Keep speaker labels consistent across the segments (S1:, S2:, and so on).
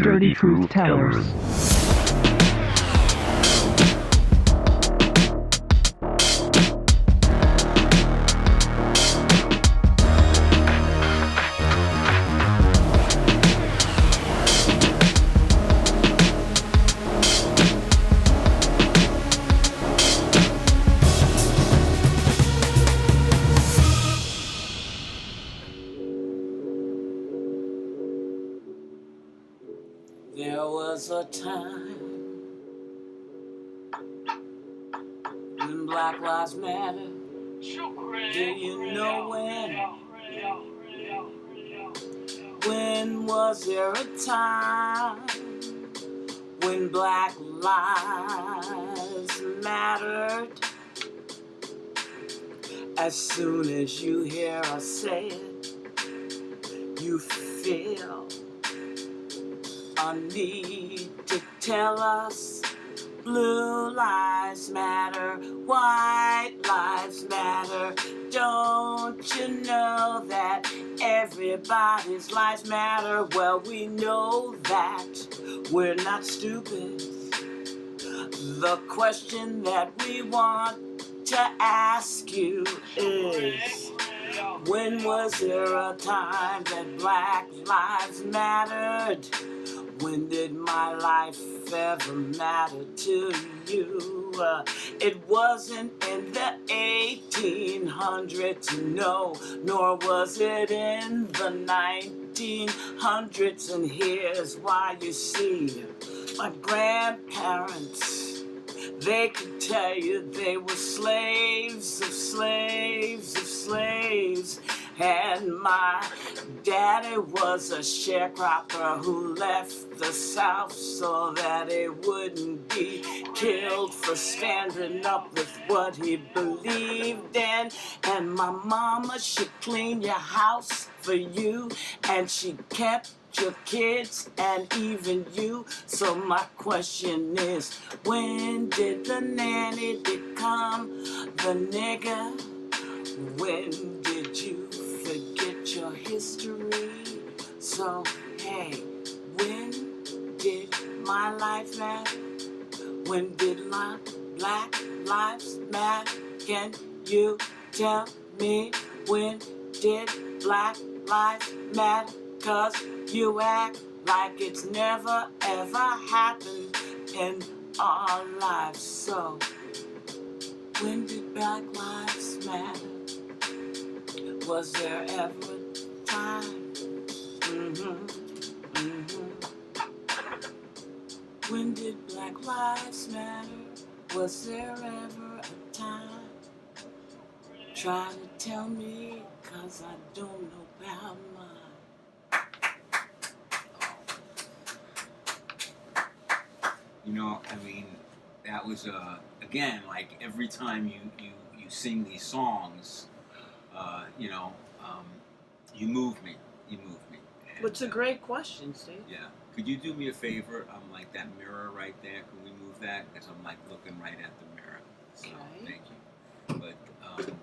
S1: Dirty Truth Tellers.
S2: There was a time when Black Lives Matter. Do you know when? When was there a time when Black Lives mattered? As soon as you hear us say it, you feel a need to tell us blue lives matter, white lives matter. Don't you know that everybody's lives matter? Well, we know that we're not stupid. The question that we want to ask you is, when was there a time that Black lives mattered? When did my life ever matter to you? It wasn't in the 1800s, no, nor was it in the 1900s. And here's why. You see, my grandparents, they could tell you they were slaves of slaves of slaves. And my daddy was a sharecropper who left the South so that he wouldn't be killed for standing up with what he believed in. And my mama, she cleaned your house for you, and she kept your kids and even you. So my question is, when did the nanny become the nigger? When did you forget your history? So hey, when did my life matter? When did my Black lives matter? Can you tell me, when did Black lives matter? 'Cause you act like it's never ever happened in our lives. So when did Black lives matter? Was there ever a time? When did Black lives matter? Was there ever a time? Try to tell me, 'cause I don't know about mine.
S3: You know, I mean, that was, again, like every time you sing these songs, you move me. You move me. And,
S2: It's a great question, Steve.
S3: Yeah. Could you do me a favor? I'm like that mirror right there. Can we move that? Because I'm like looking right at the mirror. So,
S2: Okay.
S3: thank you. But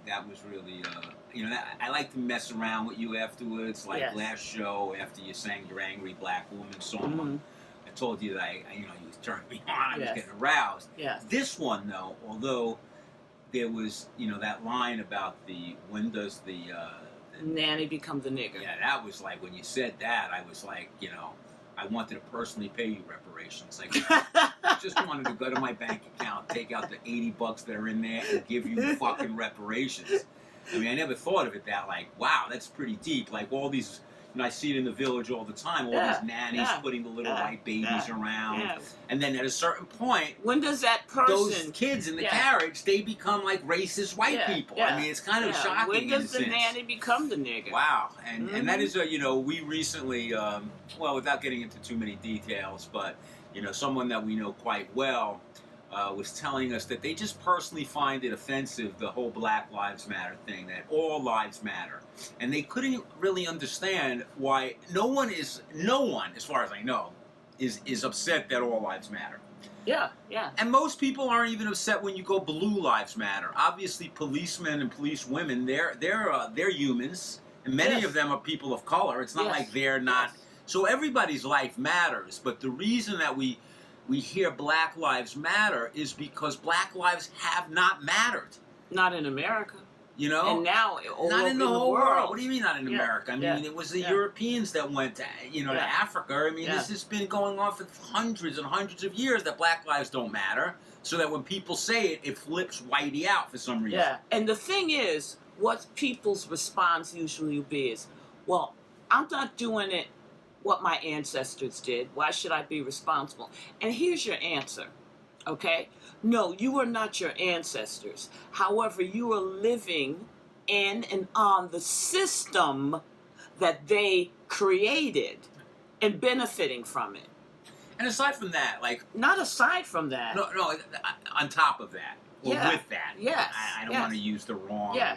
S3: that was really, I like to mess around with you afterwards. Like
S2: Yes.
S3: last show, after you sang your Angry Black Woman song, I told you that you turned me on. I was
S2: Yes.
S3: getting aroused.
S2: Yes.
S3: This one, though, although there was, that line about when does the
S2: Nanny become the nigger.
S3: yeah, that was like, when you said that, I was like, I wanted to personally pay you reparations. Like, I just wanted to go to my bank account, take out the $80 that are in there, and give you fucking reparations. I mean, I never thought of it that, like, wow, that's pretty deep. Like, all these, I see it in the village all the time, all these nannies putting the little white babies around.
S2: Yeah.
S3: And then at a certain point,
S2: When does that person...
S3: those kids in the carriage, they become like racist white people. I mean, it's kind of shocking.
S2: When does the
S3: sense.
S2: nanny become the nigger?
S3: Wow. And that is, we recently, well, without getting into too many details, but, someone that we know quite well was telling us that they just personally find it offensive, the whole Black Lives Matter thing, that all lives matter. And they couldn't really understand why no one, as far as I know, is upset that all lives matter.
S2: Yeah, yeah.
S3: And most people aren't even upset when you go blue lives matter. Obviously, policemen and policewomen, they're humans, and many of them are people of color. It's not like they're not So everybody's life matters, but the reason that we hear Black Lives Matter is because Black lives have not mattered.
S2: Not in America.
S3: You know?
S2: And now all
S3: not
S2: over
S3: in the whole world. What do
S2: world.
S3: you mean not in America? I mean, it was the Europeans that went to, to Africa. I mean, this has been going on for hundreds and hundreds of years that Black lives don't matter, so that when people say it, it flips whitey out for some reason.
S2: Yeah, and the thing is, what people's response usually will be is, well, I'm not doing it what my ancestors did. Why should I be responsible? And here's your answer, okay? No, you are not your ancestors. However, you are living in and on the system that they created and benefiting from it.
S3: And aside from that, like...
S2: Not aside from that.
S3: No, on top of that. Or with that.
S2: Yes.
S3: I don't want to use the wrong... You know,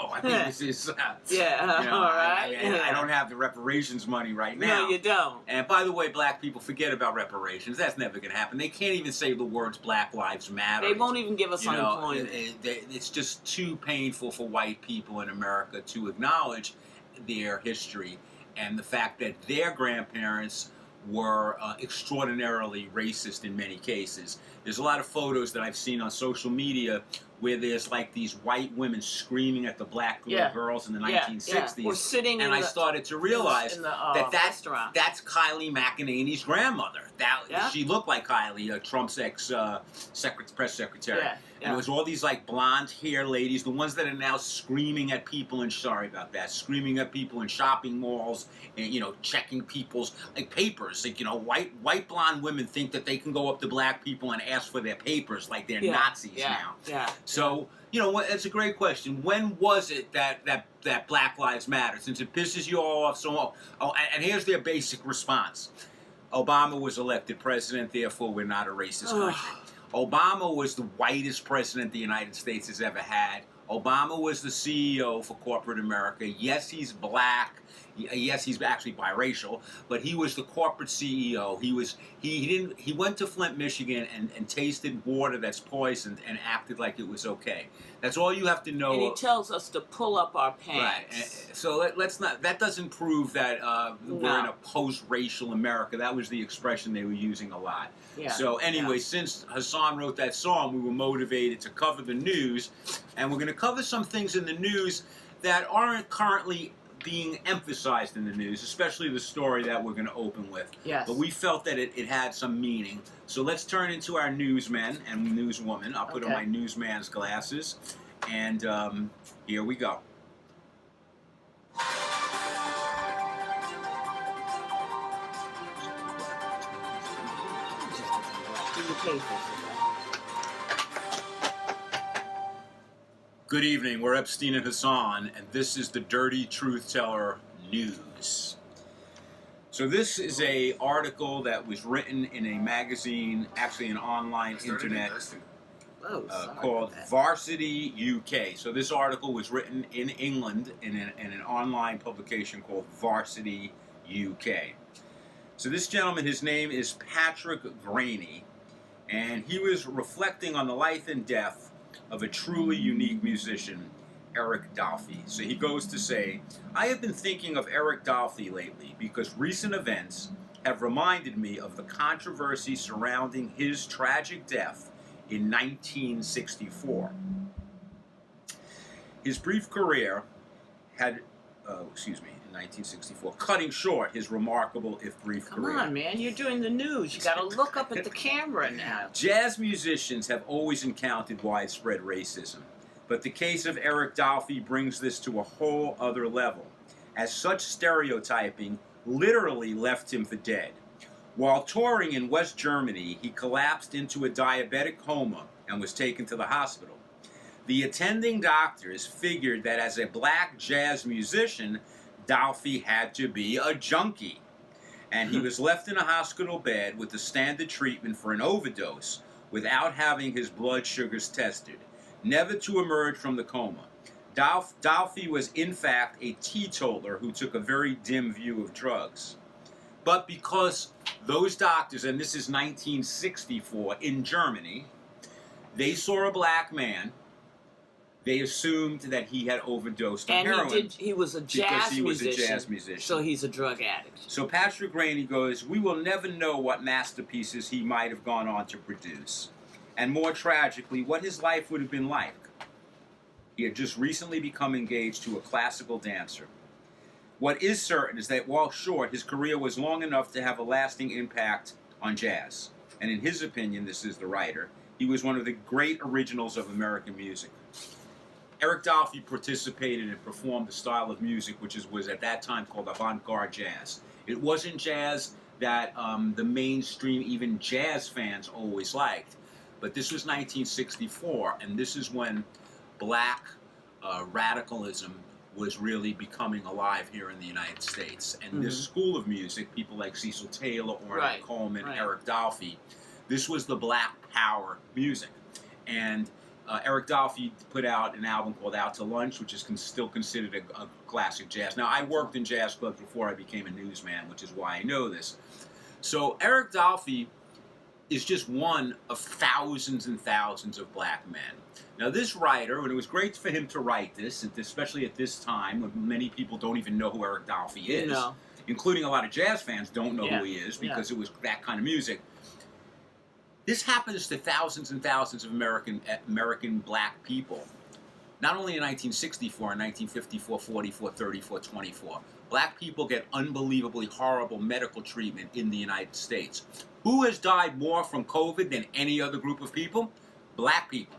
S3: I mean, this is...
S2: all right.
S3: I don't have the reparations money right now.
S2: No, you don't.
S3: And by the way, black people, forget about reparations. That's never going to happen. They can't even say the words Black Lives Matter.
S2: They won't even give us unemployment.
S3: It's just too painful for white people in America to acknowledge their history and the fact that their grandparents were extraordinarily racist in many cases. There's a lot of photos that I've seen on social media where there's like these white women screaming at the black girls in the 1960s.
S2: Or sitting
S3: and I started to realize that's Kylie McEnany's grandmother. She looked like Kylie, Trump's press secretary. And it was all these like blonde hair ladies, the ones that are now screaming at people screaming at people in shopping malls and, checking people's papers. Like, white blonde women think that they can go up to black people and ask for their papers like they're Nazis now. So, it's a great question. When was it that Black Lives Matter? Since it pisses you all off so much. Oh, and here's their basic response. Obama was elected president, therefore we're not a racist country. Obama was the whitest president the United States has ever had. Obama was the CEO for corporate America. Yes, he's black. Yes, he's actually biracial, but he was the corporate CEO. He went to Flint, Michigan and tasted water that's poisoned and acted like it was okay. That's all you have to know.
S2: And he tells us to pull up our pants.
S3: Right. So let's not. That doesn't prove that we're in a post-racial America. That was the expression they were using a lot. So anyway, since Hassan wrote that song, we were motivated to cover the news, and we're going to cover some things in the news that aren't currently being emphasized in the news, especially the story that we're going to open with. But we felt that it had some meaning. So let's turn into our newsmen and newswoman. I'll put on my newsman's glasses, and here we go. Good evening, we're Epstein and Hassan, and this is the Dirty Truth Teller News. So this is an article that was written in a magazine, actually an online internet, called Varsity UK. So this article was written in England in an online publication called Varsity UK. So this gentleman, his name is Patrick Graney, and he was reflecting on the life and death of a truly unique musician, Eric Dolphy. So he goes to say, I have been thinking of Eric Dolphy lately because recent events have reminded me of the controversy surrounding his tragic death in 1964. His brief career had, in 1964, cutting short his remarkable, if brief, career.
S2: Come on, man, you're doing the news. You got to look up at the camera now.
S3: Jazz musicians have always encountered widespread racism, but the case of Eric Dolphy brings this to a whole other level, as such stereotyping literally left him for dead. While touring in West Germany, he collapsed into a diabetic coma and was taken to the hospital. The attending doctors figured that as a black jazz musician, Dolphy had to be a junkie, and he was left in a hospital bed with the standard treatment for an overdose without having his blood sugars tested, never to emerge from the coma. Dolphy was in fact a teetotaler who took a very dim view of drugs. But because those doctors, and this is 1964 in Germany, they saw a black man, they assumed that he had overdosed on heroin.
S2: And he was a jazz musician. So he's a drug addict.
S3: So Patrick Rainey goes, "We will never know what masterpieces he might have gone on to produce. And more tragically, what his life would have been like. He had just recently become engaged to a classical dancer. What is certain is that while short, his career was long enough to have a lasting impact on jazz. And in his opinion, this is the writer, he was one of the great originals of American music. Eric Dolphy participated and performed a style of music which was at that time called avant-garde jazz. It wasn't jazz that the mainstream, even jazz fans always liked. But this was 1964, and this is when black radicalism was really becoming alive here in the United States. And this school of music, people like Cecil Taylor, Ornette Coleman, Eric Dolphy, this was the black power music. And Eric Dolphy put out an album called Out to Lunch, which is still considered a classic jazz. Now, I worked in jazz clubs before I became a newsman, which is why I know this. So Eric Dolphy is just one of thousands and thousands of black men. Now, this writer, and it was great for him to write this, especially at this time when many people don't even know who Eric Dolphy is, including a lot of jazz fans don't know who he is because it was that kind of music. This happens to thousands and thousands of American black people, not only in 1964, in 1954, 44, 34, 24. Black people get unbelievably horrible medical treatment in the United States. Who has died more from COVID than any other group of people? Black people.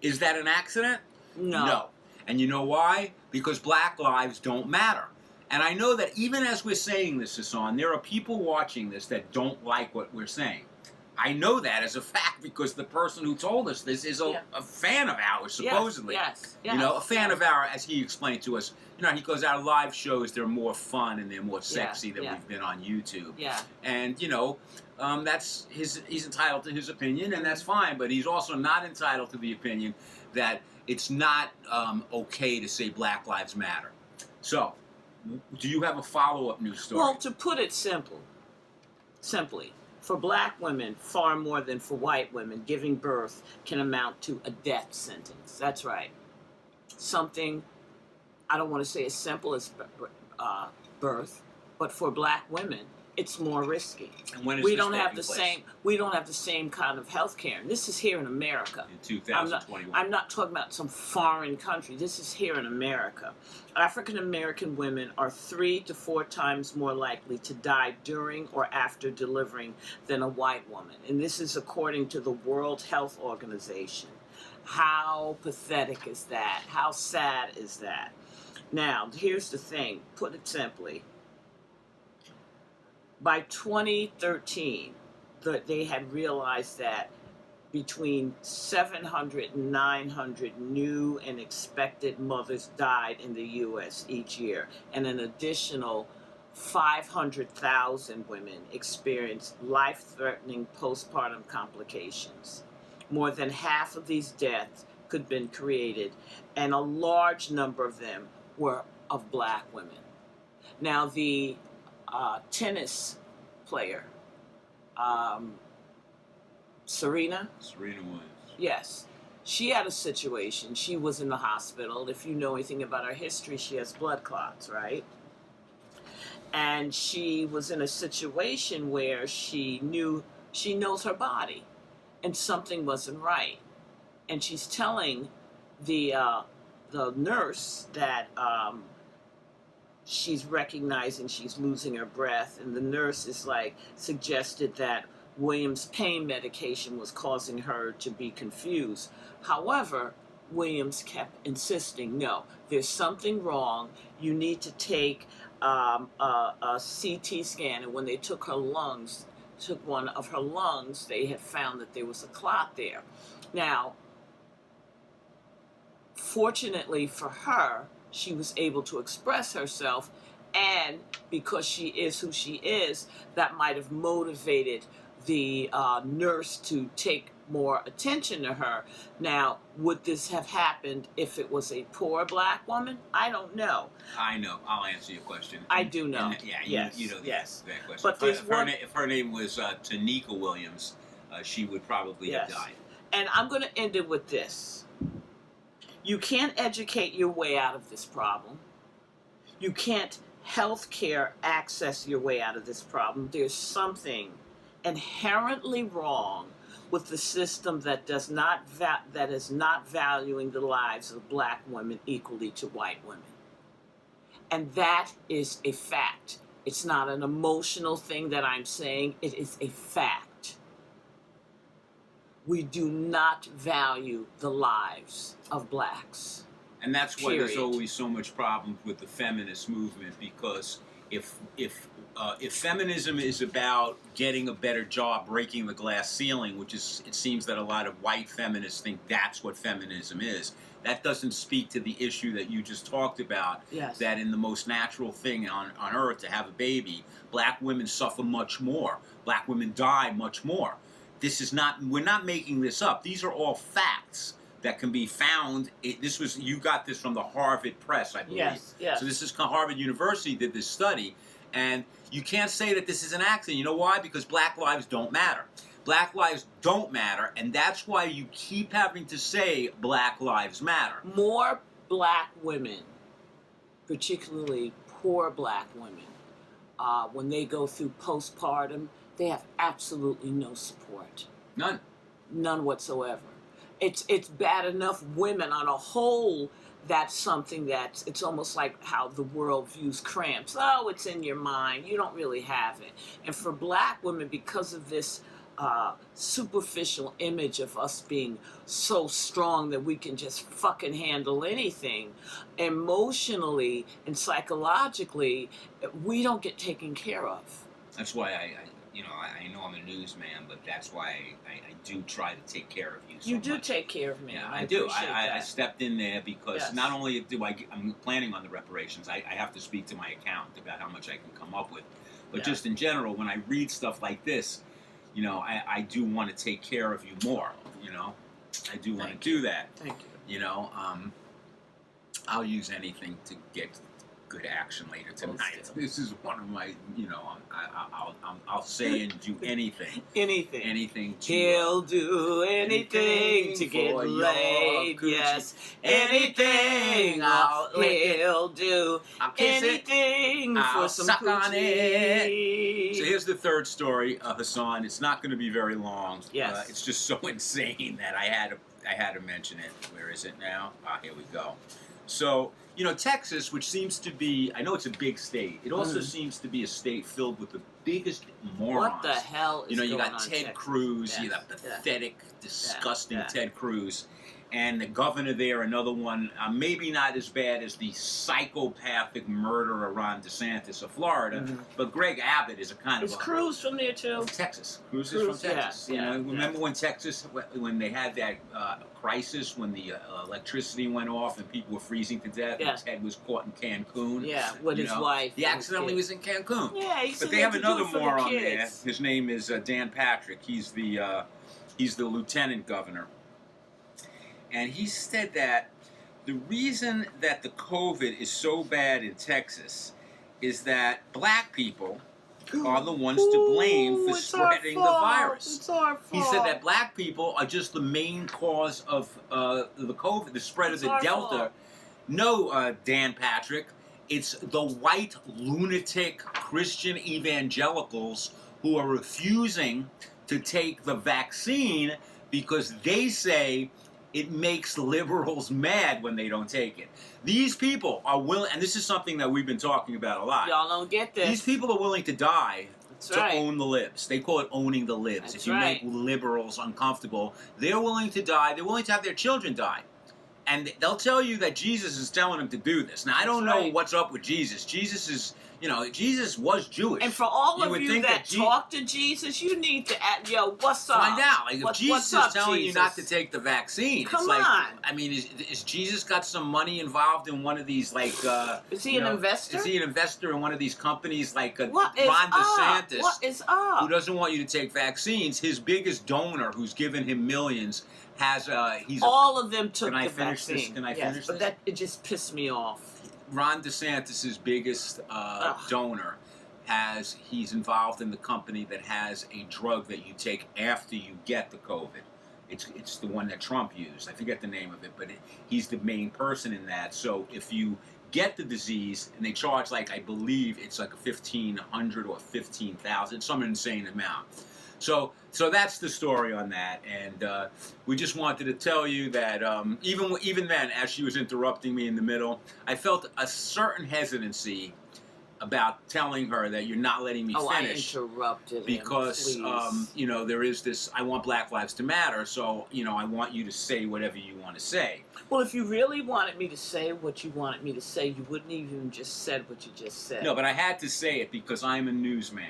S3: Is that an accident? No. And you know why? Because black lives don't matter. And I know that even as we're saying this, Hassan, there are people watching this that don't like what we're saying. I know that as a fact because the person who told us this is a fan of ours, supposedly.
S2: Yes.
S3: You know, a fan of ours, as he explained to us. You know, he goes, our live shows, they're more fun and they're more sexy than we've been on YouTube. And, you know, he's entitled to his opinion, and that's fine. But he's also not entitled to the opinion that it's not okay to say Black Lives Matter. So, do you have a follow-up news story?
S2: Well, to put it simply, for black women, far more than for white women, giving birth can amount to a death sentence. That's right. Something, I don't want to say as simple as birth, but for black women, it's more risky.
S3: And when is
S2: we
S3: this
S2: don't have
S3: taking
S2: the
S3: place?
S2: same. We don't have the same kind of health care. And this is here in America.
S3: In 2021.
S2: I'm not talking about some foreign country. This is here in America. African American women are 3 to 4 times more likely to die during or after delivering than a white woman. And this is according to the World Health Organization. How pathetic is that? How sad is that? Now, here's the thing. Put it simply. By 2013, they had realized that between 700 and 900 new and expected mothers died in the U.S. each year, and an additional 500,000 women experienced life-threatening postpartum complications. More than half of these deaths could have been created, and a large number of them were of black women. Now, the tennis player, Serena
S3: Williams.
S2: Yes. She had a situation. She was in the hospital. If you know anything about her history, she has blood clots, right? And she was in a situation where she knows her body, and something wasn't right. And she's telling the nurse that she's recognizing she's losing her breath, and the nurse is suggested that Williams' pain medication was causing her to be confused. However, Williams kept insisting, no, there's something wrong. You need to take a CT scan. And when they took one of her lungs, they had found that there was a clot there. Now, fortunately for her, she was able to express herself, and because she is who she is, that might have motivated the nurse to take more attention to her. Now, would this have happened if it was a poor black woman? I don't know.
S3: I know. I'll answer your question.
S2: I do know.
S3: You know that question.
S2: But
S3: if her name was Tanika Williams, she would probably have died.
S2: And I'm going to end it with this. You can't educate your way out of this problem. You can't healthcare access your way out of this problem. There's something inherently wrong with the system that does not that is not valuing the lives of black women equally to white women. And that is a fact. It's not an emotional thing that I'm saying. It is a fact. We do not value the lives of blacks.
S3: And that's why
S2: Period.
S3: there's always so much problems with the feminist movement, because if feminism is about getting a better job, breaking the glass ceiling, which is, it seems that a lot of white feminists think that's what feminism is, that doesn't speak to the issue that you just talked about.
S2: Yes.
S3: That in the most natural thing on earth, to have a baby, black women suffer much more. Black women die much more. This is not, we're not making this up. These are all facts that can be found. You got this from the Harvard Press, I believe.
S2: Yes, yes.
S3: So this is Harvard University did this study, and you can't say that this is an accident. You know why? Because black lives don't matter. Black lives don't matter, and that's why you keep having to say Black Lives Matter.
S2: More black women, particularly poor black women, when they go through postpartum, they have absolutely no support.
S3: None.
S2: None whatsoever. It's bad enough women on a whole. That's something it's almost like how the world views cramps. Oh, it's in your mind. You don't really have it. And for black women, because of this superficial image of us being so strong that we can just fucking handle anything, emotionally and psychologically, we don't get taken care of.
S3: That's why I know I'm a newsman, but that's why I do try to take care of you.
S2: You do take care of me.
S3: Yeah,
S2: I
S3: do.
S2: appreciate
S3: I
S2: that.
S3: stepped in there because
S2: Yes.
S3: not only do I'm planning on the reparations, I have to speak to my accountant about how much I can come up with. But
S2: Yes.
S3: just in general, when I read stuff like this, I do want to take care of you more. I do want to do that.
S2: Thank you.
S3: I'll use anything to get good action later tonight. This is one of my, I'll say and do anything.
S2: Anything.
S3: Anything to...
S2: He'll do anything to get
S3: for
S2: laid.
S3: your
S2: Yes.
S3: coochie.
S2: Anything. He'll do
S3: I'll kiss it.
S2: anything
S3: I'll
S2: for some
S3: suck on
S2: coochie.
S3: So here's the third story, Hassan. It's not going to be very long.
S2: Yes.
S3: It's just so insane that I had to mention it. Where is it now? Here we go. So, Texas, which seems to be, I know it's a big state. It also seems to be a state filled with the biggest morons.
S2: What the hell is
S3: you
S2: going
S3: got
S2: on
S3: Ted
S2: Texas?
S3: Cruz,
S2: Yes.
S3: you got pathetic, disgusting
S2: Yeah.
S3: Ted Cruz. And the governor there, another one, maybe not as bad as the psychopathic murderer Ron DeSantis of Florida, but Greg Abbott is a kind
S2: Is
S3: of a...
S2: Cruz from there too?
S3: Texas. Cruz is from Texas.
S2: Yeah,
S3: Remember when Texas, when they had that crisis, when the electricity went off and people were freezing to death,
S2: Yeah.
S3: and Ted was caught in Cancun?
S2: Yeah, with his wife.
S3: He accidentally was in Cancun.
S2: Yeah, he said
S3: But they have
S2: to do
S3: another
S2: it for the
S3: moron there.
S2: kids.
S3: His name is Dan Patrick. He's the lieutenant governor. And he said that the reason that the COVID is so bad in Texas is that black people are the ones to blame for spreading the virus.
S2: It's our fault.
S3: He said that black people are just the main cause of the COVID, the spread of the Delta.
S2: Fault.
S3: No, Dan Patrick, it's the white lunatic Christian evangelicals who are refusing to take the vaccine because they say it makes liberals mad when they don't take it. These people are willing, and this is something that we've been talking about a lot.
S2: Y'all don't get this.
S3: These people are willing to die to own the libs. They call it owning the libs.
S2: That's
S3: if you
S2: right.
S3: make liberals uncomfortable, they're willing to die. They're willing to have their children die. And they'll tell you that Jesus is telling them to do this. Now, I don't know what's up with Jesus. Jesus is, Jesus was Jewish.
S2: And for all of you that
S3: talk
S2: talk to Jesus, you need to ask, what's up?
S3: Find out. Like, if Jesus is telling you not to
S2: Jesus?
S3: take the vaccine,
S2: Come
S3: it's like,
S2: on.
S3: I mean, is Jesus got some money involved in one of these, like...
S2: Is he an investor?
S3: Is he an investor in one of these companies like
S2: What is
S3: Ron
S2: up?
S3: DeSantis?
S2: What is up?
S3: Who doesn't want you to take vaccines? His biggest donor, who's given him millions, has
S2: all of them took
S3: Can I
S2: the
S3: finish this?
S2: vaccine.
S3: Can I
S2: Yes,
S3: finish
S2: but
S3: this?
S2: it just pissed me off.
S3: Ron DeSantis' biggest donor he's involved in the company that has a drug that you take after you get the COVID. It's the one that Trump used. I forget the name of it, but he's the main person in that. So if you get the disease, and they charge like, I believe it's like a $1,500 or $15,000, some insane amount. So that's the story on that, and we just wanted to tell you that even then, as she was interrupting me in the middle, I felt a certain hesitancy about telling her that you're not letting me finish.
S2: I interrupted
S3: because
S2: him,
S3: there is this. I want Black Lives to matter, so I want you to say whatever you want to say.
S2: Well, if you really wanted me to say what you wanted me to say, you wouldn't even just said what you just said.
S3: No, but I had to say it because I'm a newsman.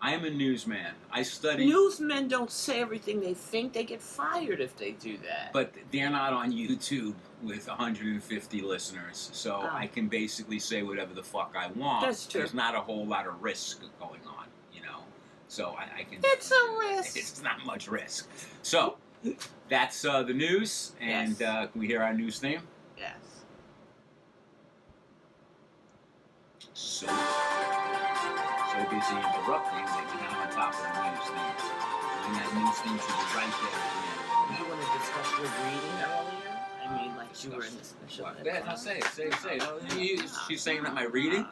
S3: I am a newsman. I study.
S2: Newsmen don't say everything they think. They get fired if they do that.
S3: But they're not on YouTube with 150 listeners, so I can basically say whatever the fuck I want.
S2: That's true.
S3: There's not a whole lot of risk going on, so I can.
S2: It's a risk.
S3: It's not much risk. So that's the news, and
S2: Yes.
S3: Can we hear our news theme?
S2: Yes.
S3: So busy interrupting that you're not on top of the news theme. And that news theme should be right there at the end.
S2: You want to discuss your reading earlier? I mean, like you were in the special ed
S3: Yeah,
S2: class.
S3: say it. She's saying that my reading?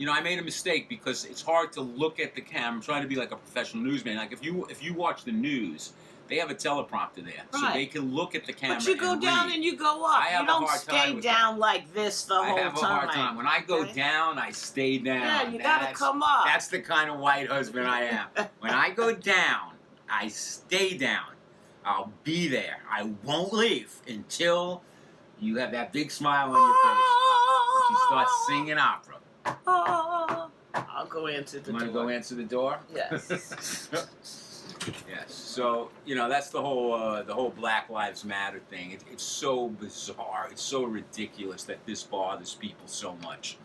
S2: No.
S3: I made a mistake because it's hard to look at the camera. I'm trying to be like a professional newsman. Like if you watch the news, they have a teleprompter there, so
S2: Right.
S3: they can look at the camera.
S2: But you go
S3: and
S2: down
S3: read.
S2: and you go up.
S3: I have
S2: You don't
S3: a hard time
S2: stay
S3: with
S2: down
S3: that.
S2: like this the whole time.
S3: I have a hard time. When I go
S2: Okay?
S3: down, I stay down.
S2: Yeah, you gotta come up.
S3: That's the kind of white husband I am. When I go down, I stay down. I'll be there. I won't leave until you have that big smile on your face. She starts singing opera.
S2: I'll go answer the
S3: You
S2: door.
S3: want to go answer the door?
S2: Yes.
S3: Yes. So that's the whole Black Lives Matter thing. It's so bizarre. It's so ridiculous that this bothers people so much.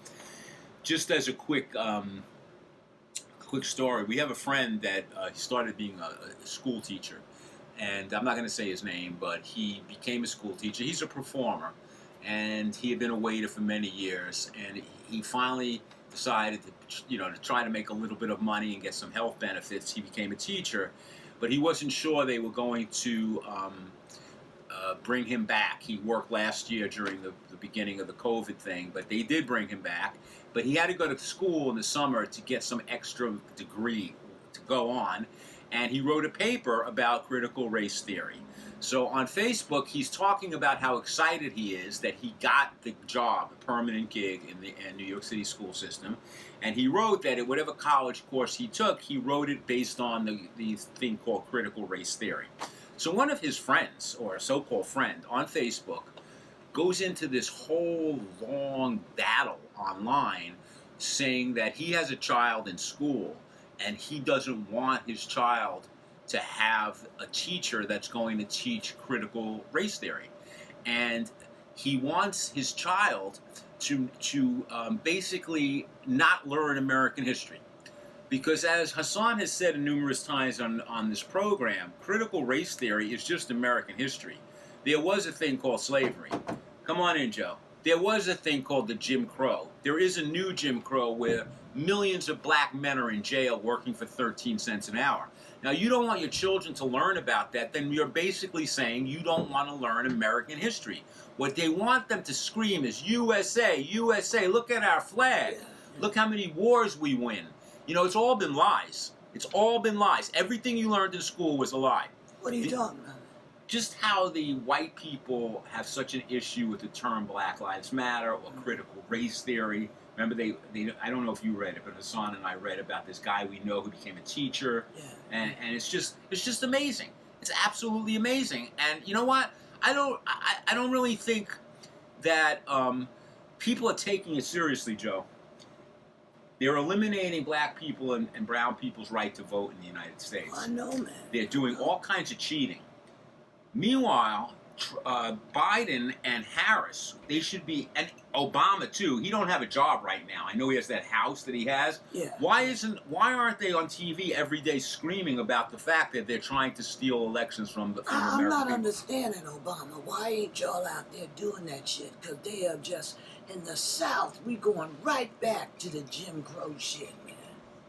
S3: Just as a quick story, we have a friend that started being a school teacher, and I'm not going to say his name, but he became a school teacher. He's a performer, and he had been a waiter for many years, and he finally decided to try to make a little bit of money and get some health benefits. He became a teacher, but he wasn't sure they were going to bring him back. He worked last year during the beginning of the COVID thing, but they did bring him back. But he had to go to school in the summer to get some extra degree to go on, and he wrote a paper about critical race theory. So on Facebook, he's talking about how excited he is that he got the job, a permanent gig in the New York City school system. And he wrote that at whatever college course he took, he wrote it based on the thing called critical race theory. So one of his friends, or a so-called friend, on Facebook, goes into this whole long battle online saying that he has a child in school and he doesn't want his child to have a teacher that's going to teach critical race theory. And he wants his child to basically not learn American history. Because as Hassan has said numerous times on this program, critical race theory is just American history. There was a thing called slavery. Come on in, Joe. There was a thing called the Jim Crow. There is a new Jim Crow where millions of black men are in jail working for 13 cents an hour. Now, you don't want your children to learn about that, then you're basically saying you don't want to learn American history. What they want them to scream is, USA, USA, look at our flag. Look how many wars we win. It's all been lies. It's all been lies. Everything you learned in school was a lie.
S2: What are you talking about?
S3: Just how the white people have such an issue with the term Black Lives Matter or critical race theory. Remember, they I don't know if you read it, but Hassan and I read about this guy we know who became a teacher, and it's just amazing. It's absolutely amazing. And you know what? I don't really think that people are taking it seriously, Joe. They're eliminating black people and brown people's right to vote in the United States.
S2: I know, man.
S3: They're doing all kinds of cheating. Meanwhile, Biden and Harris, they should be, and Obama too. He don't have a job right now. I know he has that house that he has.
S2: Yeah.
S3: Why aren't they on TV every day screaming about the fact that they're trying to steal elections from American
S1: I'm not
S3: people?
S1: understanding, Obama. Why ain't y'all out there doing that shit? Because they are just, in the South, we going right back to the Jim Crow shit, man.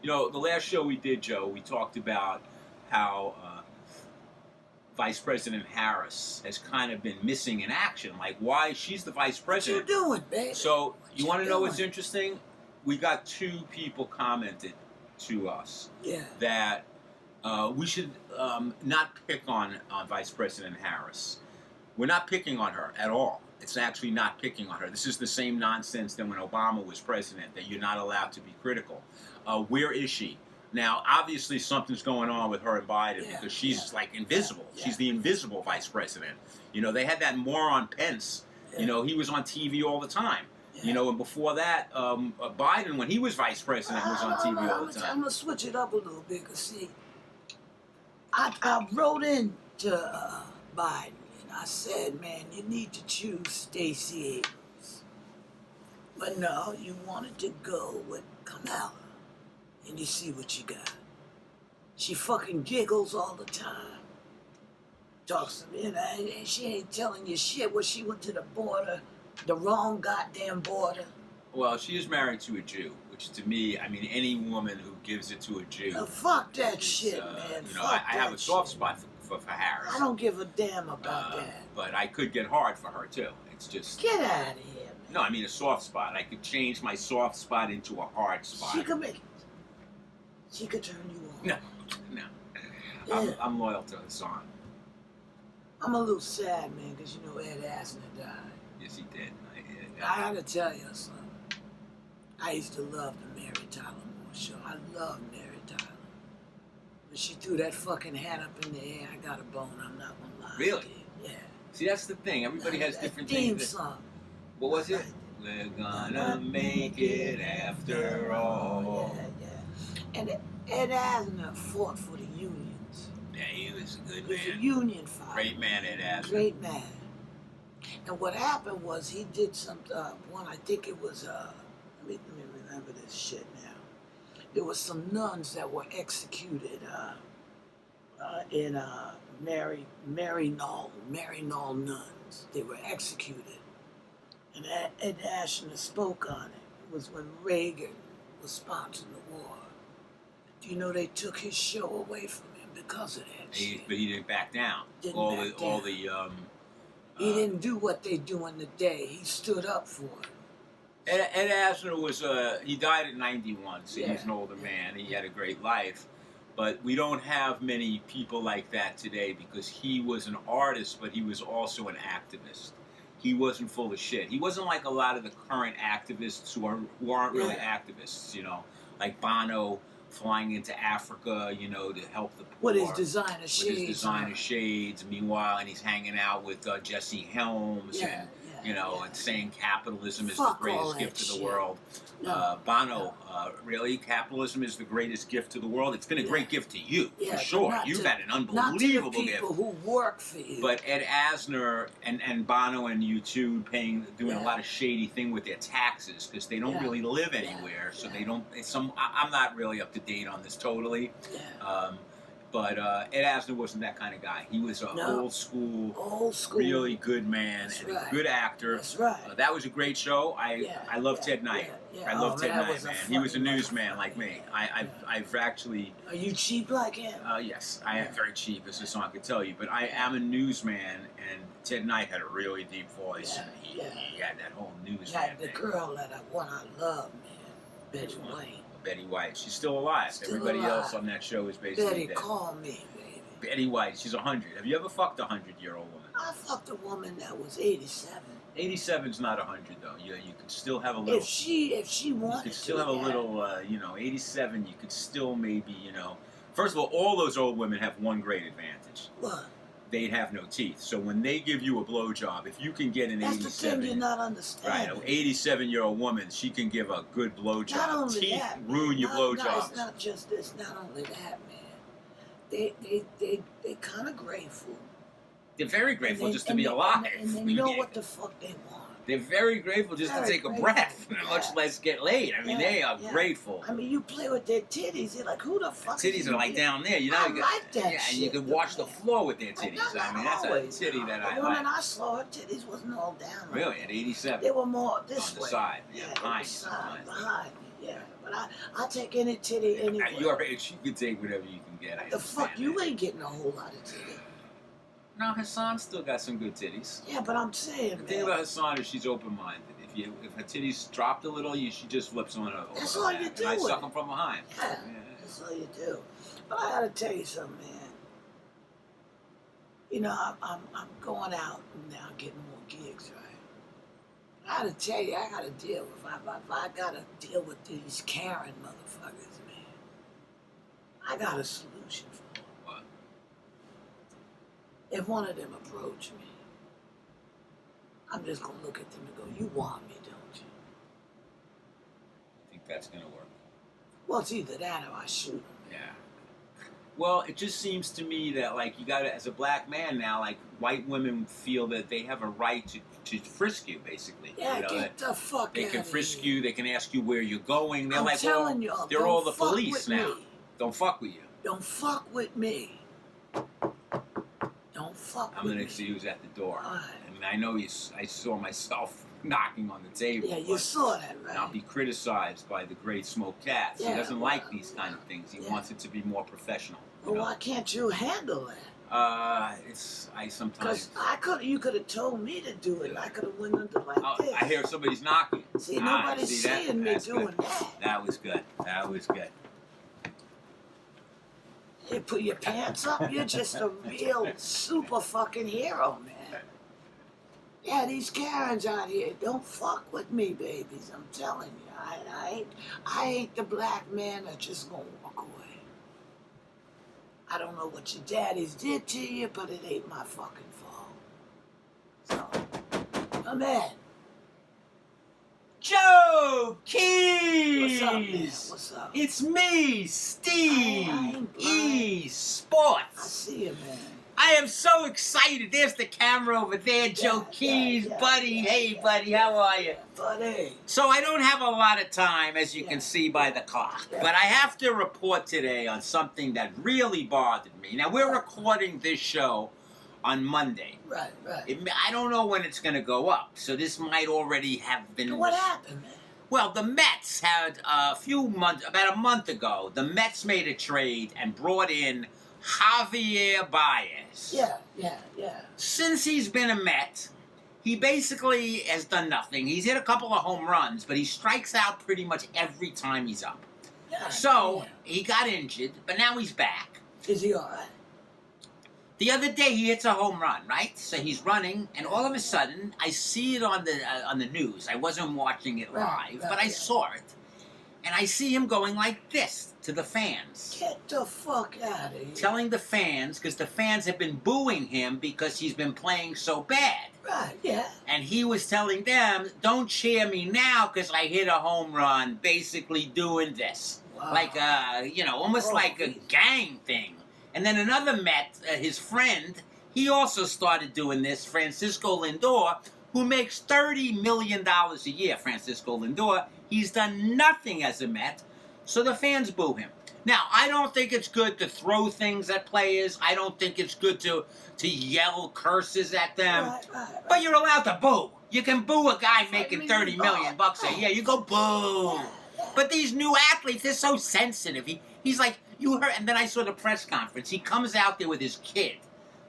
S3: The last show we did, Joe, we talked about how Vice President Harris has kind of been missing in action. Like, why? She's the vice president.
S1: What you doing, baby?
S3: So, you want to know what's
S1: doing?
S3: interesting? We got 2 people commented to us
S1: Yeah.
S3: that we should not pick on Vice President Harris. We're not picking on her at all. It's actually not picking on her. This is the same nonsense than when Obama was president, that you're not allowed to be critical. Where is she? Now, obviously, something's going on with her and Biden because she's like invisible.
S1: Yeah.
S3: She's the invisible vice president. You know, they had that moron Pence.
S1: Yeah.
S3: You know, he was on TV all the time.
S1: Yeah.
S3: You know, and before that, Biden, when he was vice president, was on TV all the time.
S1: I'm going to switch it up a little bit because, see, I wrote into Biden and I said, man, you need to choose Stacey Abrams. But no, you wanted to go with Kamala. And you see what you got. She fucking giggles all the time. Talks to me, and she ain't telling you shit. Well, she went to the border, the wrong goddamn border.
S3: Well, she is married to a Jew, which to me, I mean, any woman who gives it to a Jew.
S1: Fuck that
S3: is,
S1: shit, man.
S3: You know,
S1: Fuck
S3: I have
S1: that
S3: a soft
S1: shit.
S3: spot for Harris.
S1: I don't give a damn about that.
S3: But I could get hard for her, too. It's just...
S1: Get out of here, man.
S3: No, I mean a soft spot. I could change my soft spot into a hard spot.
S1: She could make it. She could turn you on.
S3: No.
S1: Yeah.
S3: I'm loyal to Hassan.
S1: I'm a little sad, man, because you know Ed Asner died.
S3: Yes, he did.
S1: I gotta tell you something. I used to love the Mary Tyler Moore show. I love Mary Tyler. But she threw that fucking hat up in the air. I got a bone. I'm not gonna lie.
S3: Really?
S1: Yeah.
S3: See, that's the thing. Everybody has different
S1: theme
S3: things.
S1: song.
S3: What was it? We're gonna make it after all.
S1: Yeah. And Ed Asner fought for the unions.
S3: Yeah, he was a good
S1: He was a
S3: man.
S1: union fighter.
S3: Great man, Ed Asner.
S1: Great man. And what happened was he did some one. I think it was let me remember this shit now. There was some nuns that were executed in Mary Knoll nuns. They were executed, and Ed Asner spoke on it. It was when Reagan was sponsoring the war. Do you know they took his show away from him because of that shit?
S3: But he didn't back down.
S1: He didn't do what they do in the day. He stood up for it.
S3: Ed Asner was he died at 91, so he's an older man. He had a great life, but we don't have many people like that today because he was an artist, but he was also an activist. He wasn't full of shit. He wasn't like a lot of the current activists who aren't really activists, you know, like Bono flying into Africa, you know, to help the poor.
S1: With his designer shades.
S3: With his designer shades. Meanwhile, and he's hanging out with Jesse Helms and, you know, and saying capitalism is the greatest gift to the world. Bono, really? Capitalism is the greatest gift to the world? It's been a great gift to you, for sure. You've had an unbelievable gift.
S1: Not to the people who work for you.
S3: But Ed Asner and Bono and U2 doing a lot of shady thing with their taxes because they don't really live anywhere, so they don't. I'm not really up to date on this totally. But Ed Asner wasn't that kind of guy. He was an old school, really good man and a good actor.
S1: That's right.
S3: That was a great show. I love Ted Knight. I love Ted Knight, man. He was a newsman like me. I've actually...
S1: Are you cheap like him?
S3: Yes, I am very cheap, as the song could tell you. But I am a newsman, and Ted Knight had a really deep voice. And he had that whole newsman
S1: Like the
S3: thing.
S1: girl that I love, man. Betty White.
S3: Betty White. She's still alive. Everybody else on that show is basically
S1: Betty,
S3: dead.
S1: call me, baby.
S3: Betty White. She's 100. Have you ever fucked a 100-year-old woman?
S1: I fucked a woman that was 87.
S3: 87's not 100 though. You could still have a little.
S1: If she wanted to.
S3: You could still have a little. 87. You could still maybe. First of all those old women have one great advantage.
S1: What?
S3: They'd have no teeth. So when they give you a blowjob, if you can get an 87,
S1: that's the thing you're not understanding.
S3: Right, an 87-year-old woman, she can give a good blowjob.
S1: Not only
S3: teeth
S1: that,
S3: ruin your blowjobs.
S1: No, it's not just this. Not only that, man. They kind of grateful.
S3: They're very grateful just to be alive.
S1: And they know what the fuck they want.
S3: They're very grateful just to take a breath, much less get laid. I mean, they are grateful.
S1: I mean, you play with their titties, they're like, who the fuck
S3: titties
S1: is
S3: are like down there. You know,
S1: I like that
S3: yeah,
S1: shit.
S3: and you can wash the floor with their titties. I mean, that's a titty that I
S1: like.
S3: like.
S1: When I saw her titties wasn't all down.
S3: Really, at 87?
S1: They were more this
S3: way. On the
S1: way.
S3: side.
S1: Yeah,
S3: behind
S1: me. Yeah, but I take any titty anyway.
S3: At your age, you can take whatever you can get.
S1: The fuck, you ain't getting a whole lot of titty.
S3: No, Hassan still got some good titties.
S1: Yeah, but I'm saying,
S3: The thing about Hassan is she's open-minded. If her titties dropped a little, she just flips on her.
S1: That's all you do.
S3: And I suck them from behind.
S1: Yeah, that's all you do. But I gotta tell you something, man. You know, I'm going out now, getting more gigs, right? I gotta tell you, I gotta deal with. If I gotta deal with these Karen motherfuckers, man, I got a solution for them.
S3: What?
S1: If one of them approach me, I'm just gonna look at them and go, "You want me, don't you?"
S3: I think that's gonna work.
S1: Well, it's either that or I shoot them.
S3: Yeah. Well, it just seems to me that, like, you gotta, as a black man now, like, white women feel that they have a right to frisk you, basically.
S1: Yeah,
S3: you know,
S1: get the fuck out of here.
S3: They can frisk you. They can ask you where you're going. They're
S1: I'm
S3: like,
S1: telling y'all,
S3: they're
S1: don't
S3: all the
S1: fuck
S3: police
S1: with
S3: now.
S1: me.
S3: Don't fuck with you.
S1: Don't fuck with me. Don't fuck
S3: I'm
S1: with
S3: gonna
S1: me.
S3: see who's at the door.
S1: All right.
S3: And I know I saw myself knocking on the table.
S1: Yeah, you saw that, right?
S3: And I'll be criticized by the great Smoke Cats.
S1: Yeah,
S3: He doesn't like these kind of things. He wants it to be more professional.
S1: Well, why can't you handle that?
S3: I sometimes.
S1: Because you could have told me to do it. I could have went under like this.
S3: I hear somebody's knocking.
S1: See, nobody's seeing me doing
S3: good.
S1: that.
S3: That was good. That was good.
S1: You put your pants up, you're just a real super fucking hero, man. Yeah, these Karens out here, don't fuck with me, babies. I'm telling you, I ain't the black man that's just gonna walk away. I don't know what your daddies did to you, but it ain't my fucking fault. So, come in.
S3: Joe Keys!
S1: What's up, man? What's up?
S3: It's me, Steve
S1: I ain't
S3: E.
S1: blind. I
S3: Sports.
S1: see you, man.
S3: I am so excited. There's the camera over there, Joe Keys, buddy. Hey, buddy, how are you?
S1: Buddy.
S3: So I don't have a lot of time, as you can see by the clock, but I have to report today on something that really bothered me. Now, we're recording this show on Monday.
S1: Right.
S3: I don't know when it's going to go up, so this might already have been...
S1: What happened, man?
S3: Well, the Mets had about a month ago, the Mets made a trade and brought in Javier Baez.
S1: Yeah.
S3: Since he's been a Met, he basically has done nothing. He's hit a couple of home runs, but he strikes out pretty much every time he's up.
S1: Yeah,
S3: So, he got injured, but now he's back.
S1: Is he all right?
S3: The other day, he hits a home run, right? So he's running, and all of a sudden, I see it on the news. I wasn't watching it live, but I saw it. And I see him going like this to the fans.
S1: Get the fuck out of here.
S3: Telling the fans, because the fans have been booing him because he's been playing so bad.
S1: Right, yeah.
S3: And he was telling them, don't cheer me now because I hit a home run, basically doing this.
S1: Wow.
S3: Like, almost like a gang thing. And then another Met, his friend, he also started doing this, Francisco Lindor, who makes $30 million a year, Francisco Lindor. He's done nothing as a Met, so the fans boo him. Now, I don't think it's good to throw things at players. I don't think it's good to yell curses at them.
S1: Right.
S3: But you're allowed to boo. You can boo a guy making $30 million a year. You go boo. But these new athletes, they're so sensitive. He's like, you heard, and then I saw the press conference. He comes out there with his kid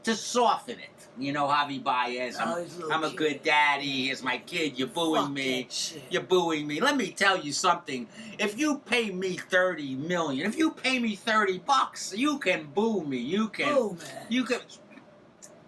S3: to soften it. You know, Javi Baez, I'm a good daddy. Here's my kid. You're booing me. You're booing me. Let me tell you something. If you pay me $30 million, if you pay me $30, you can boo me. You can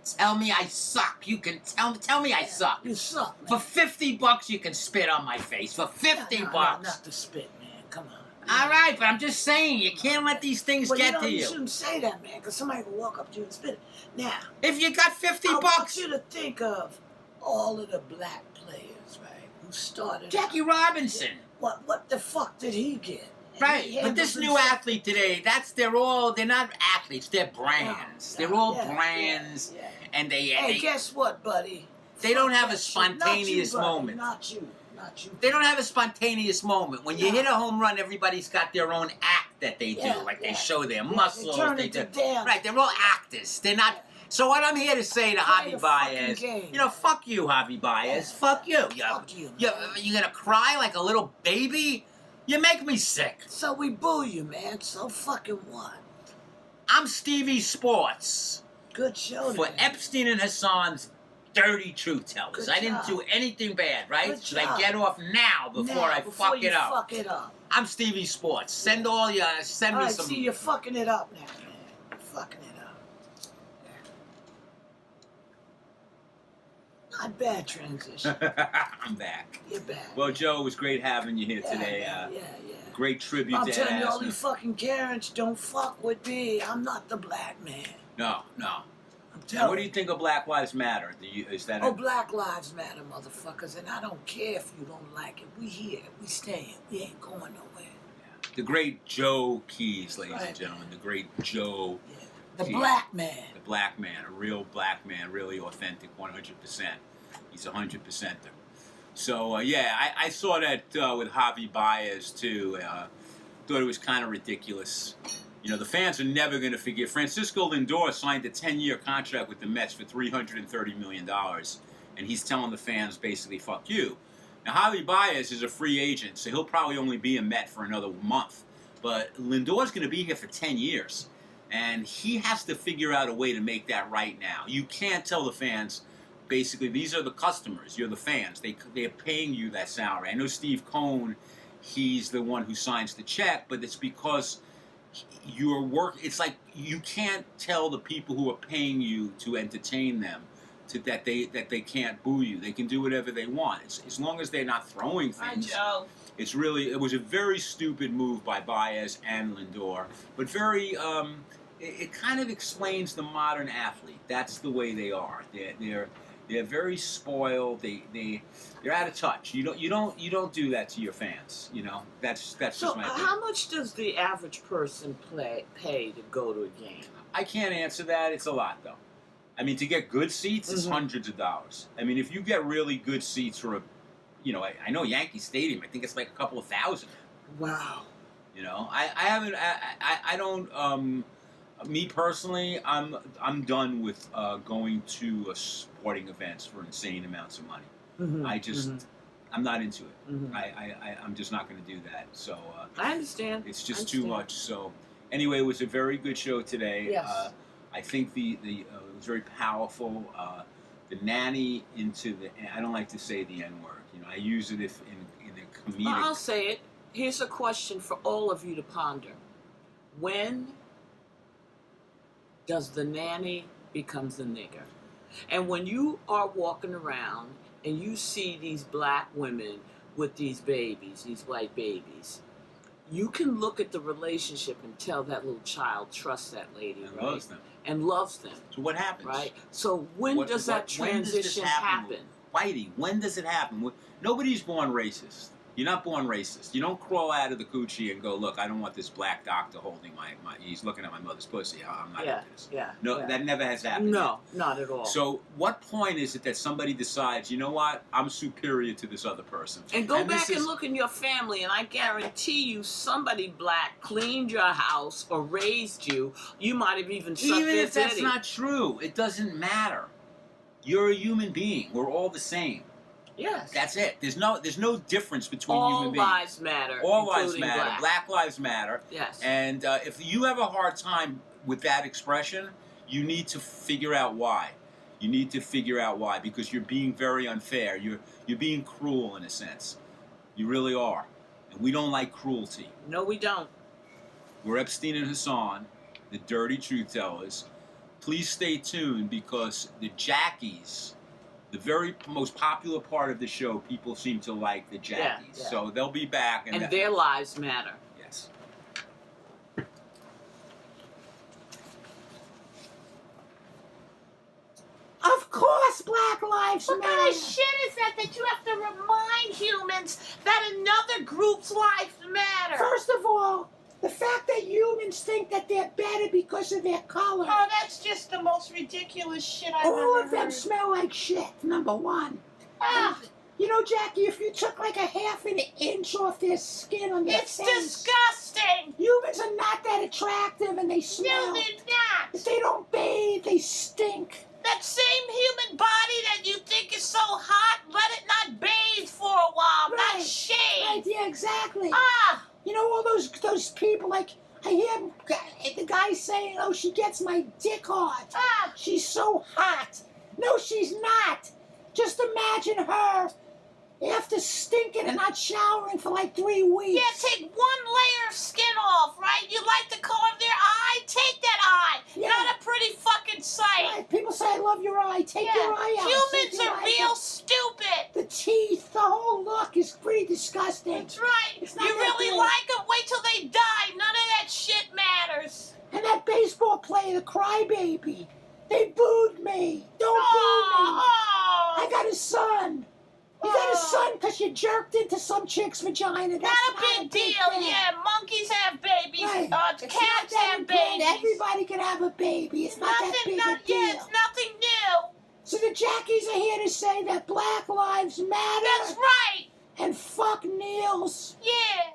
S3: tell me I suck. You can tell me I suck.
S1: You suck, man.
S3: For $50, you can spit on my face. For $50.
S1: No, not to spit, man. Come on.
S3: All right, but I'm just saying, you can't let these things get to you.
S1: You shouldn't say that, man, because somebody will walk up to you and spit it. Now,
S3: if you got $50,
S1: I want you to think of all of the black players, right, who started.
S3: Jackie Robinson.
S1: What the fuck did he get?
S3: Right, but this new athlete today, they're not athletes, they're brands. They're all brands, and
S1: Hey, guess what, buddy?
S3: They don't have a spontaneous moment.
S1: Not you.
S3: They don't have a spontaneous moment. When you hit a home run, everybody's got their own act that they do. They show their muscles. Right, they're all actors. They're not. So what I'm here to say to Javi Baez, fuck you, Javi Baez. Fuck you. You gonna cry like a little baby? You make me sick.
S1: So we boo you, man. So fucking what?
S3: I'm Stevie Sports.
S1: Good show.
S3: For
S1: today.
S3: Epstein and Hassan's dirty truth tellers.
S1: Good
S3: I didn't
S1: job.
S3: do anything bad, right?
S1: Good
S3: Should I
S1: job.
S3: get off now before I fuck
S1: you
S3: it up?
S1: Fuck it up.
S3: I'm Stevie Sports. Send me
S1: All
S3: some.
S1: right, see, you're fucking it up now, man. You're fucking it up. Not bad transition.
S3: I'm back.
S1: You're back.
S3: Well, Joe, it was great having you here today.
S1: Yeah.
S3: Great tribute
S1: I'm
S3: to
S1: telling you, all
S3: Asma.
S1: these fucking Karens don't fuck with me. I'm not the black man.
S3: No.
S1: I'm
S3: Now,
S1: telling
S3: what do you think of Black Lives Matter? Is that
S1: Oh, Black Lives Matter, motherfuckers, and I don't care if you don't like it. We here. We staying. We ain't going nowhere.
S3: the great Joe Keys, ladies
S1: Right.
S3: and gentlemen? The great Joe.
S1: Yeah. The
S3: Keys.
S1: black man.
S3: The black man, a real black man, really authentic, 100%. He's a 100%er. So, I saw that with Javi Baez, too. Thought it was kind of ridiculous. You know, the fans are never going to forget. Francisco Lindor signed a 10-year contract with the Mets for $330 million. And he's telling the fans, basically, fuck you. Now, Javi Baez is a free agent, so he'll probably only be a Met for another month. But Lindor's going to be here for 10 years. And he has to figure out a way to make that right now. You can't tell the fans, basically, these are the customers. You're the fans. They're paying you that salary. I know Steve Cohn, he's the one who signs the check, but it's because your work, it's like you can't tell the people who are paying you to entertain them that they can't boo you. They can do whatever they want. As long as they're not throwing things.
S2: Hi, Joe.
S3: It was a very stupid move by Baez and Lindor, but very, it kind of explains the modern athlete. That's the way they are. They're very spoiled. They're out of touch. You don't do that to your fans. You know, that's
S2: So,
S3: just my opinion.
S2: how much does the average person pay to go to a game?
S3: I can't answer that. It's a lot, though. I mean, to get good seats, it's
S2: Mhm.
S3: hundreds of dollars. I mean, if you get really good seats for I know Yankee Stadium. I think it's like a couple of thousand.
S2: Wow.
S3: You know, I don't. Me personally, I'm done with going to sporting events for insane amounts of money.
S2: Mm-hmm.
S3: I'm not into it.
S2: Mm-hmm.
S3: I'm just not going to do that. So
S2: I understand.
S3: it's just too much. So anyway, it was a very good show today.
S2: Yes.
S3: I think it was very powerful. The nanny I don't like to say the N word. You know, I use it in a comedic.
S2: Well, I'll say it. Here's a question for all of you to ponder. When does the nanny become the nigger? And when you are walking around and you see these black women with these babies, these white babies, you can look at the relationship and tell that little child trusts that lady,
S3: And
S2: right?
S3: loves them.
S2: And loves them,
S3: So what happens?
S2: right? So when does that
S3: when does this
S2: transition happen?
S3: Whitey, when does it happen? Nobody's born racist. You're not born racist. You don't crawl out of the coochie and go, look, I don't want this black doctor holding he's looking at my mother's pussy. I'm not into this.
S2: Yeah.
S3: No,
S2: yeah.
S3: that never has happened.
S2: No, not at all.
S3: So what point is it that somebody decides, you know what, I'm superior to this other person?
S2: And go
S3: this
S2: back and look in your family, and I guarantee you somebody black cleaned your house or raised you. You might have even sucked
S3: Even
S2: their
S3: if that's
S2: titty.
S3: not true, it doesn't matter. You're a human being. We're all the same.
S2: Yes.
S3: That's it. There's no difference between
S2: all
S3: human beings.
S2: lives matter.
S3: All lives
S2: including
S3: matter. Black lives matter.
S2: Yes.
S3: And if you have a hard time with that expression, you need to figure out why. You need to figure out why, because you're being very unfair. You're being cruel in a sense. You really are. And we don't like cruelty.
S2: No, we don't.
S3: We're Epstein and Hassan, the dirty truth tellers. Please stay tuned, because the Jackies, the very most popular part of the show, people seem to like the Jackies.
S2: Yeah.
S3: So they'll be back.
S2: And their lives matter.
S3: Yes.
S1: Of course, Black Lives
S4: What
S1: Matter.
S4: kind of shit is that you have to remind humans that another group's life matter?
S1: First of all, the fact that humans think that they're better because of their color.
S4: Oh, that's just the most ridiculous shit I've
S1: All
S4: ever
S1: of them
S4: heard.
S1: smell like shit, number one.
S4: Ah,
S1: You know, Jackie, if you took like a half an inch off their skin on their
S4: it's
S1: face,
S4: disgusting.
S1: humans are not that attractive and they
S4: No,
S1: smell.
S4: they're not.
S1: If they don't bathe, they stink.
S4: That same human body that you think is so hot, let it not bathe for a while,
S1: Right.
S4: not shave.
S1: Right, yeah, exactly.
S4: Ah,
S1: You know, all those people, like,
S5: I hear the guy saying, oh, she gets my dick hard.
S4: Ah,
S5: She's so hot. No, she's not. Just imagine her after stinking and not showering for like 3 weeks.
S4: yeah, take 1 layer of skin off, right? You like the color of their eye? Take that eye.
S5: Yeah.
S4: Not a pretty fucking sight.
S5: Right, people say, I love your eye. Take your eye out.
S4: Humans
S5: See if you
S4: are
S5: like
S4: real
S5: it.
S4: stupid.
S5: The teeth, the whole look is pretty disgusting.
S4: That's right.
S5: It's
S4: You
S5: not that
S4: really
S5: good.
S4: like them? Wait till they die. None of that shit matters.
S5: And that baseball player, the crybaby, they booed me. Don't boo me. I got a son. You got a son because you jerked into some chick's vagina. That's
S4: Not a big deal.
S5: thing.
S4: Yeah, monkeys have babies.
S5: Right. It's not
S4: Cats
S5: that
S4: have
S5: important.
S4: babies.
S5: Everybody can have a baby. It's not that big a deal.
S4: Yeah, it's nothing new.
S5: So the Jackies are here to say that Black Lives Matter
S4: That's right.
S5: and fuck Niels.
S4: Yeah.